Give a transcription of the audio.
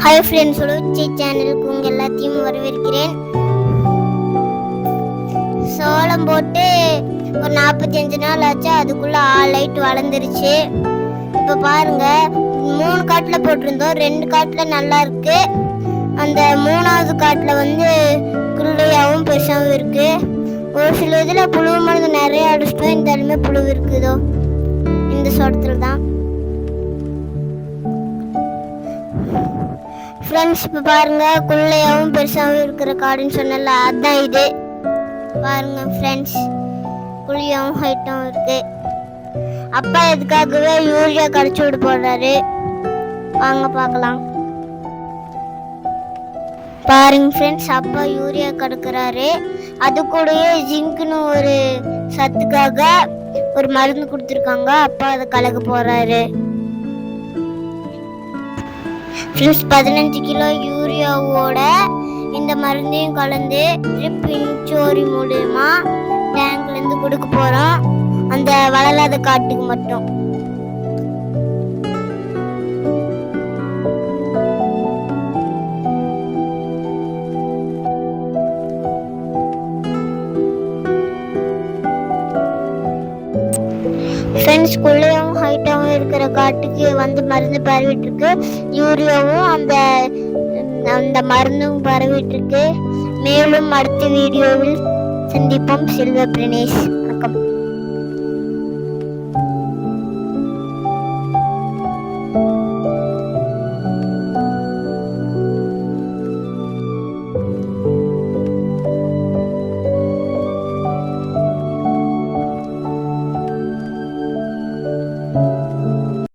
Hi friends, உலகச்சி சேனலுக்கு உங்கள் எல்லாத்தையும் வரவேற்கிறேன். சோளம் போட்டு ஒரு 45 நாள் ஆச்சு. அதுக்குள்ளே லைட் வளர்ந்துருச்சு. இப்போ பாருங்க, 3 காட்டில் போட்டிருந்தோம். 2 காட்டில் நல்லா இருக்கு. அந்த 3ஆவது காட்டில் வந்து குள்ளையாகவும் பெருசாகவும் இருக்கு. ஒரு சில இதில் புழு மருந்து நிறைய அடிச்சிட்டோம். இருந்தாலுமே புழு இருக்குதோ இந்த சோளத்தில் தான். ஃப்ரெண்ட்ஸ், இப்போ பாருங்க, குள்ளையாகவும் பெருசாகவும் இருக்கிற காடுன்னு சொன்னல, அதுதான் இது. பாருங்க ஃப்ரெண்ட்ஸ், குள்ளையாகவும் ஹைட்டாகவும் இருக்கு. அப்பா இதுக்காகவே யூரியா கரைச்சி விட போடுறாரு. வாங்க பார்க்கலாம். பாருங்க ஃப்ரெண்ட்ஸ், அப்பா யூரியா கறக்குறாரு. அது கூடயே ஜிங்க்னு ஒரு சத்துக்காக ஒரு மருந்து கொடுத்துருக்காங்க. அப்பா அதை கலக்க போறாரு. 15 கிலோ யூரியாவோட இந்த மருந்தையும் கலந்து ட்ரிப் இன்சோரி மூலமா டேங்க்ல இருந்து கொடுக்க போறோம், அந்த வளராத காட்டுக்கு மட்டும். ஃப்ரெண்ட்ஸ், குள்ளையாகவும் ஹைட்டாகவும் இருக்கிற காட்டுக்கு வந்து மருந்து பரவிட்டு இருக்கு. யூரியாவும் அந்த மருந்தும் பரவிட்டு இருக்கு. மேலும் அடுத்த வீடியோவில் சந்திப்போம். செல்வ பிரணேஷ்.